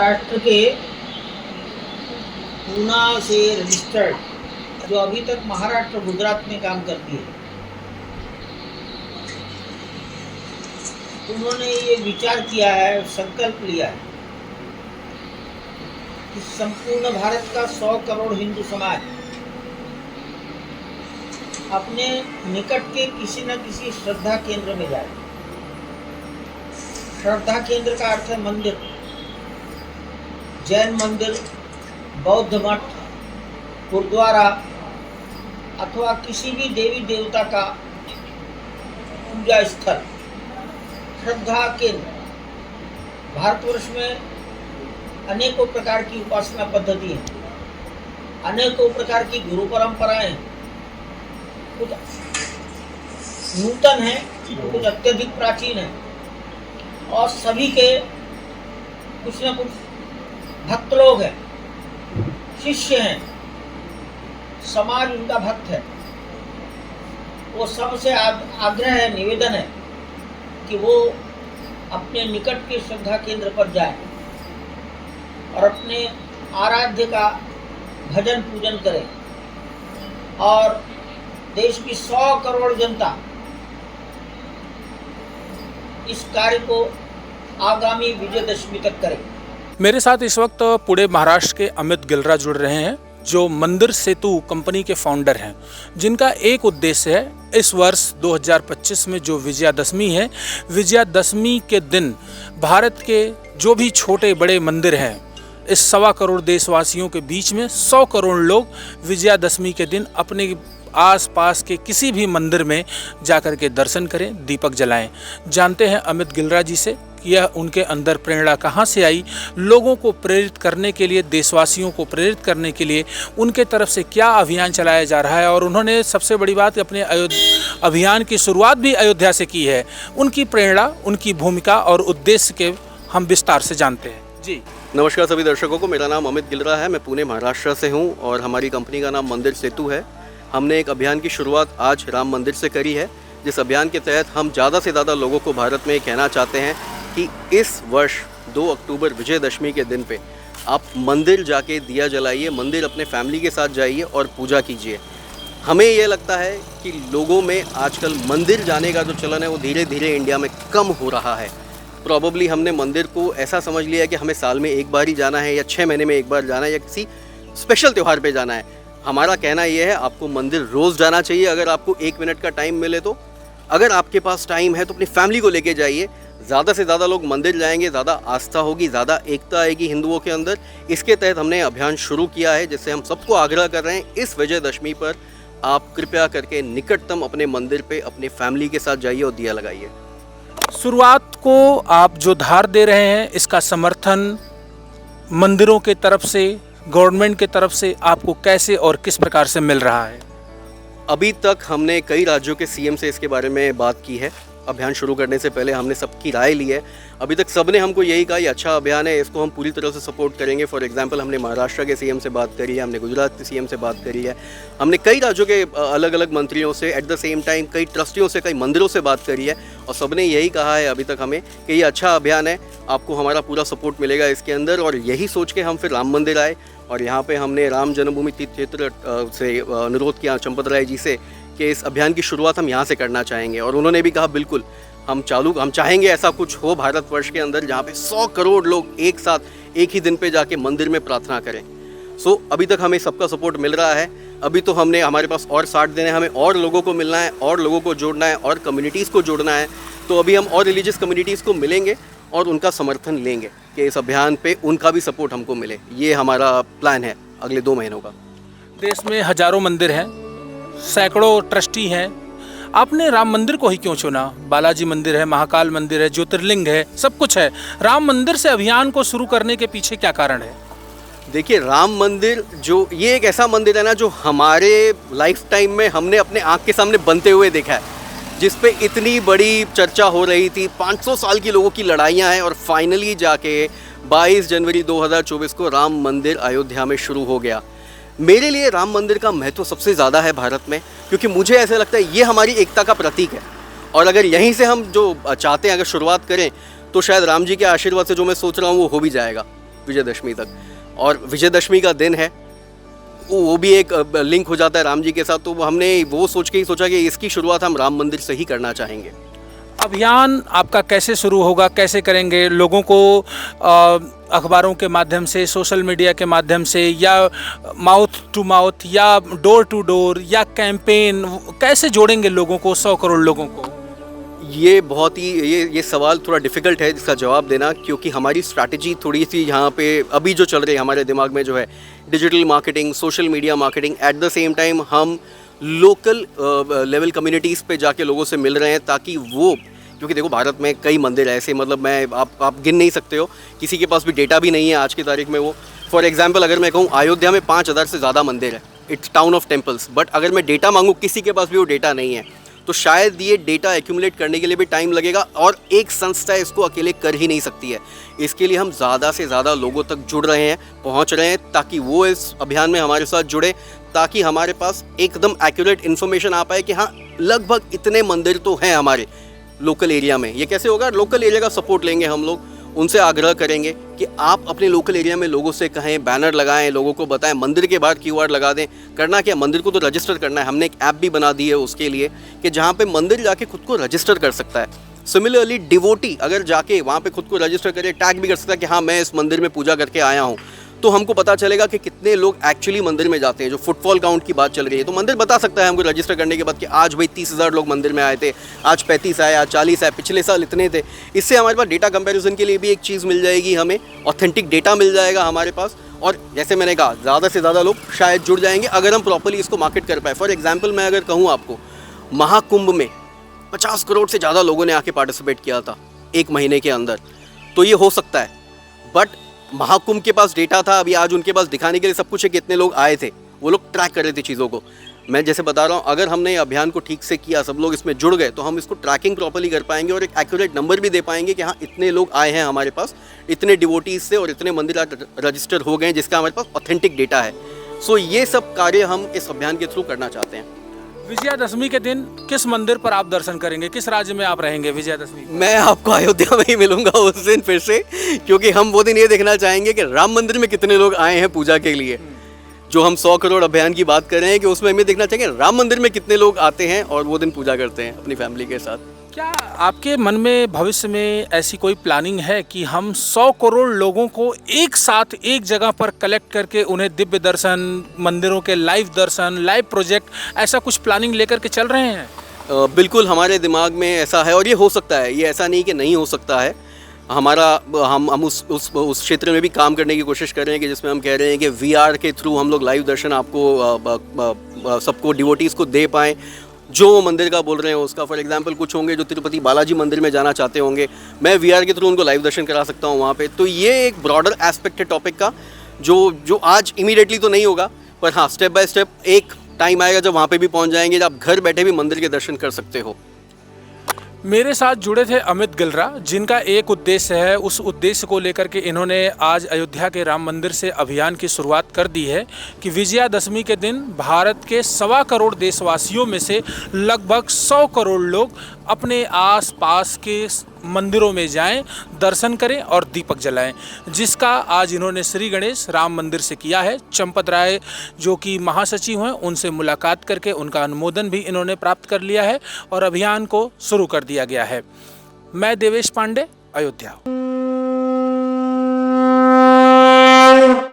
महाराष्ट्र के पूना से रजिस्टर्ड, जो अभी तक महाराष्ट्र गुजरात में काम करती है, उन्होंने ये विचार किया है, संकल्प लिया है कि संपूर्ण भारत का 100 करोड़ हिंदू समाज अपने निकट के किसी न किसी श्रद्धा केंद्र में जाए। श्रद्धा केंद्र का अर्थ है मंदिर, जैन मंदिर, बौद्ध मठ, गुरुद्वारा अथवा किसी भी देवी देवता का पूजा स्थल। श्रद्धा केंद्र, भारतवर्ष में अनेकों प्रकार की उपासना पद्धति है, अनेकों प्रकार की गुरु परंपराएं, कुछ नूतन है, कुछ अत्यधिक प्राचीन है, और सभी के कुछ न कुछ भक्त लोग हैं, शिष्य हैं, समाज उनका भक्त है। वो सबसे आग्रह है, निवेदन है कि वो अपने निकट के श्रद्धा केंद्र पर जाए और अपने आराध्य का भजन पूजन करें, और देश की 100 करोड़ जनता इस कार्य को आगामी विजयदशमी तक करे। मेरे साथ इस वक्त पुणे महाराष्ट्र के अमित गिलरा जुड़ रहे हैं, जो मंदिर सेतु कंपनी के फाउंडर हैं, जिनका एक उद्देश्य है इस वर्ष 2025 में जो विजयादशमी है, विजयादशमी के दिन भारत के जो भी छोटे बड़े मंदिर हैं, इस 1.25 करोड़ देशवासियों के बीच में 100 करोड़ लोग विजयादशमी के दिन अपने आसपास के किसी भी मंदिर में जाकर के दर्शन करें, दीपक जलाएं। जानते हैं अमित गिलरा जी से कि यह उनके अंदर प्रेरणा कहां से आई, लोगों को प्रेरित करने के लिए, देशवासियों को प्रेरित करने के लिए उनके तरफ से क्या अभियान चलाया जा रहा है, और उन्होंने सबसे बड़ी बात अपने अभियान की शुरुआत भी अयोध्या से की है। उनकी प्रेरणा, उनकी भूमिका और उद्देश्य के हम विस्तार से जानते हैं। जी नमस्कार सभी दर्शकों को, मेरा नाम अमित गिलरा है, मैं पुणे महाराष्ट्र से हूं और हमारी कंपनी का नाम मंदिर सेतु है। हमने एक अभियान की शुरुआत आज राम मंदिर से करी है, जिस अभियान के तहत हम ज़्यादा से ज़्यादा लोगों को भारत में ये कहना चाहते हैं कि इस वर्ष 2 अक्टूबर विजयदशमी के दिन पे आप मंदिर जाके दिया जलाइए, मंदिर अपने फैमिली के साथ जाइए और पूजा कीजिए। हमें ये लगता है कि लोगों में आजकल मंदिर जाने का जो चलन है वो धीरे धीरे इंडिया में कम हो रहा है। प्रॉबेबली हमने मंदिर को ऐसा समझ लिया है कि हमें साल में एक बार ही जाना है, या 6 महीने में एक बार जाना है, या किसी स्पेशल त्यौहार पे जाना है। हमारा कहना यह है, आपको मंदिर रोज़ जाना चाहिए अगर आपको 1 मिनट का टाइम मिले तो। अगर आपके पास टाइम है तो अपनी फैमिली को लेके जाइए। ज़्यादा से ज़्यादा लोग मंदिर जाएंगे, ज़्यादा आस्था होगी, ज़्यादा एकता आएगी हिंदुओं के अंदर। इसके तहत हमने अभियान शुरू किया है, जिससे हम सबको आग्रह कर रहे हैं, इस विजयदशमी पर आप कृपया करके निकटतम अपने मंदिर पे अपनी फैमिली के साथ जाइए और दिया लगाइए। शुरुआत को आप जो धार दे रहे हैं, इसका समर्थन मंदिरों के तरफ से, गवर्नमेंट की तरफ से आपको कैसे और किस प्रकार से मिल रहा है? अभी तक हमने कई राज्यों के सीएम से इसके बारे में बात की है। अभियान शुरू करने से पहले हमने सबकी राय ली है। अभी तक सबने हमको यही कहा, ये अच्छा अभियान है, इसको हम पूरी तरह से सपोर्ट करेंगे। फॉर एग्जांपल, हमने महाराष्ट्र के सीएम से बात करी है, हमने गुजरात के सीएम से बात करी है, हमने कई राज्यों के अलग अलग मंत्रियों से, एट द सेम टाइम कई ट्रस्टियों से, कई मंदिरों से बात करी है, और सबने यही कहा है अभी तक हमें कि ये अच्छा अभियान है, आपको हमारा पूरा सपोर्ट मिलेगा इसके अंदर। और यही सोच के हम फिर राम मंदिर आए, और यहाँ पर हमने राम जन्मभूमि तीर्थ क्षेत्र से अनुरोध किया चंपत राय जी से कि इस अभियान की शुरुआत हम यहाँ से करना चाहेंगे। और उन्होंने भी कहा बिल्कुल हम चाहेंगे ऐसा कुछ हो भारतवर्ष के अंदर, जहाँ पे 100 करोड़ लोग एक साथ एक ही दिन पे जाके मंदिर में प्रार्थना करें। अभी तक हमें सबका सपोर्ट मिल रहा है। अभी तो हमारे पास और 60 दिन है, हमें और लोगों को मिलना है, और लोगों को जोड़ना है, और कम्युनिटीज़ को जोड़ना है। तो अभी हम और रिलीजियस कम्युनिटीज़ को मिलेंगे और उनका समर्थन लेंगे कि इस अभियान पे उनका भी सपोर्ट हमको मिले। ये हमारा प्लान है अगले 2 महीनों का। देश में हजारों मंदिर हैं, सैकड़ों ट्रस्टी हैं, आपने राम मंदिर को ही क्यों चुना? बालाजी मंदिर है, महाकाल मंदिर है, ज्योतिर्लिंग है, सब कुछ है। राम मंदिर से अभियान को शुरू करने के पीछे क्या कारण है? देखिए, राम मंदिर ये एक ऐसा मंदिर है ना, जो हमारे लाइफ टाइम में हमने अपने आँख के सामने बनते हुए देखा है, जिस पे इतनी बड़ी चर्चा हो रही थी। 500 साल की लोगों की लड़ाइयाँ हैं, और फाइनली जाके 22 जनवरी 2024 को राम मंदिर अयोध्या में शुरू हो गया। मेरे लिए राम मंदिर का महत्व सबसे ज़्यादा है भारत में, क्योंकि मुझे ऐसा लगता है ये हमारी एकता का प्रतीक है। और अगर यहीं से हम जो चाहते हैं अगर शुरुआत करें, तो शायद राम जी के आशीर्वाद से जो मैं सोच रहा हूँ वो हो भी जाएगा। विजयदशमी तक, और विजयदशमी का दिन है, वो भी एक लिंक हो जाता है राम जी के साथ। तो हमने वो सोच के ही सोचा कि इसकी शुरुआत हम राम मंदिर से ही करना चाहेंगे। अभियान आपका कैसे शुरू होगा, कैसे करेंगे? लोगों को अखबारों के माध्यम से, सोशल मीडिया के माध्यम से, या माउथ टू माउथ, या डोर टू डोर, या कैंपेन, कैसे जोड़ेंगे लोगों को, 100 करोड़ लोगों को? ये बहुत ही ये सवाल थोड़ा डिफ़िकल्ट है इसका जवाब देना, क्योंकि हमारी स्ट्रैटेजी थोड़ी सी यहाँ पे अभी जो चल रही है हमारे दिमाग में जो है digital marketing, social media marketing, at the same time हम लोकल लेवल कम्युनिटीज़ पे जाके लोगों से मिल रहे हैं, ताकि वो, क्योंकि देखो भारत में कई मंदिर ऐसे, मतलब मैं आप गिन नहीं सकते हो, किसी के पास भी डेटा भी नहीं है आज की तारीख में। वो फॉर एग्जांपल अगर मैं कहूँ अयोध्या में 5000 से ज़्यादा मंदिर है, it's town of temples, but अगर मैं डेटा मांगूँ किसी के पास भी वो डेटा नहीं है, तो शायद ये डेटा एक्यूमुलेट करने के लिए भी टाइम लगेगा, और एक संस्था इसको अकेले कर ही नहीं सकती है। इसके लिए हम ज़्यादा से ज़्यादा लोगों तक जुड़ रहे हैं, पहुंच रहे हैं, ताकि वो इस अभियान में हमारे साथ जुड़े, ताकि हमारे पास एकदम एक्यूरेट इन्फॉर्मेशन आ पाए कि हाँ लगभग इतने मंदिर तो हैं हमारे लोकल एरिया में। ये कैसे होगा? लोकल एरिया का सपोर्ट लेंगे हम लोग, उनसे आग्रह करेंगे कि आप अपने लोकल एरिया में लोगों से कहें, बैनर लगाएं, लोगों को बताएं, मंदिर के बाहर QR लगा दें। करना क्या, मंदिर को तो रजिस्टर करना है। हमने एक ऐप भी बना दी है उसके लिए कि जहाँ पे मंदिर जाके खुद को रजिस्टर कर सकता है। सिमिलरली डिवोटी अगर जाके वहाँ पे खुद को रजिस्टर करे, टैग भी कर सकता है कि हाँ मैं इस मंदिर में पूजा करके आया हूँ, तो हमको पता चलेगा कि कितने लोग एक्चुअली मंदिर में जाते हैं। जो फुटफॉल काउंट की बात चल रही है, तो मंदिर बता सकता है हमको रजिस्टर करने के बाद कि आज भाई 30,000 लोग मंदिर में आए थे, आज 35 आए, आज 40 आए, पिछले साल इतने थे। इससे हमारे पास डेटा कंपैरिजन के लिए भी एक चीज़ मिल जाएगी, हमें ऑथेंटिक डेटा मिल जाएगा हमारे पास, और जैसे मैंने कहा ज़्यादा से ज़्यादा लोग शायद जुड़ जाएंगे अगर हम प्रॉपर्ली इसको मार्केट कर पाए। फॉर एग्जाम्पल मैं अगर कहूँ आपको, महाकुंभ में 50 करोड़ से ज़्यादा लोगों ने आके पार्टिसिपेट किया था एक महीने के अंदर, तो ये हो सकता है। बट महाकुंभ के पास डेटा था, अभी आज उनके पास दिखाने के लिए सब कुछ है, कितने लोग आए थे, वो लोग ट्रैक कर रहे थे चीज़ों को। मैं जैसे बता रहा हूँ, अगर हमने ये अभियान को ठीक से किया, सब लोग इसमें जुड़ गए, तो हम इसको ट्रैकिंग प्रॉपर्ली कर पाएंगे और एक एक्यूरेट नंबर भी दे पाएंगे कि हाँ इतने लोग आए हैं हमारे पास, इतने डिवोटीज से, और इतने मंदिर रजिस्टर हो गए जिसका हमारे पास ऑथेंटिक डेटा है। सो ये सब कार्य हम इस अभियान के थ्रू करना चाहते हैं। विजयादशमी के दिन किस मंदिर पर आप दर्शन करेंगे, किस राज्य में आप रहेंगे विजयादशमी? मैं आपको अयोध्या में ही मिलूंगा उस दिन फिर से, क्योंकि हम वो दिन ये देखना चाहेंगे कि राम मंदिर में कितने लोग आए हैं पूजा के लिए। जो हम 100 करोड़ अभियान की बात कर रहे हैं कि उसमें हम ये देखना चाहेंगे राम मंदिर में कितने लोग आते हैं और वो दिन पूजा करते हैं अपनी फैमिली के साथ। क्या आपके मन में भविष्य में ऐसी कोई प्लानिंग है कि हम 100 करोड़ लोगों को एक साथ एक जगह पर कलेक्ट करके उन्हें दिव्य दर्शन, मंदिरों के लाइव दर्शन, लाइव प्रोजेक्ट, ऐसा कुछ प्लानिंग लेकर के चल रहे हैं? बिल्कुल हमारे दिमाग में ऐसा है, और ये हो सकता है, ये ऐसा नहीं कि नहीं हो सकता है। हमारा हम उस क्षेत्र में भी काम करने की कोशिश कर रहे हैं कि जिसमें हम कह रहे हैं कि VR के थ्रू हम लोग लाइव दर्शन आपको सबको डिवोटीज़ को दे पाएँ जो मंदिर का बोल रहे हैं उसका। फॉर एग्जांपल कुछ होंगे जो तिरुपति बालाजी मंदिर में जाना चाहते होंगे, मैं VR के थ्रू उनको लाइव दर्शन करा सकता हूँ वहाँ पे। तो ये एक ब्रॉडर एस्पेक्ट है टॉपिक का, जो आज इमीडिएटली तो नहीं होगा, पर हाँ स्टेप बाय स्टेप एक टाइम आएगा जब वहाँ पे भी पहुँच जाएंगे, जब आप घर बैठे भी मंदिर के दर्शन कर सकते हो। मेरे साथ जुड़े थे अमित गिलरा, जिनका एक उद्देश्य है, उस उद्देश्य को लेकर के इन्होंने आज अयोध्या के राम मंदिर से अभियान की शुरुआत कर दी है कि विजयादशमी के दिन भारत के 1.25 करोड़ देशवासियों में से लगभग 100 करोड़ लोग अपने आसपास के मंदिरों में जाएं, दर्शन करें और दीपक जलाएं, जिसका आज इन्होंने श्री गणेश राम मंदिर से किया है। चंपत राय जो कि महासचिव हैं, उनसे मुलाकात करके उनका अनुमोदन भी इन्होंने प्राप्त कर लिया है और अभियान को शुरू कर दिया गया है। मैं देवेश पांडे, अयोध्या।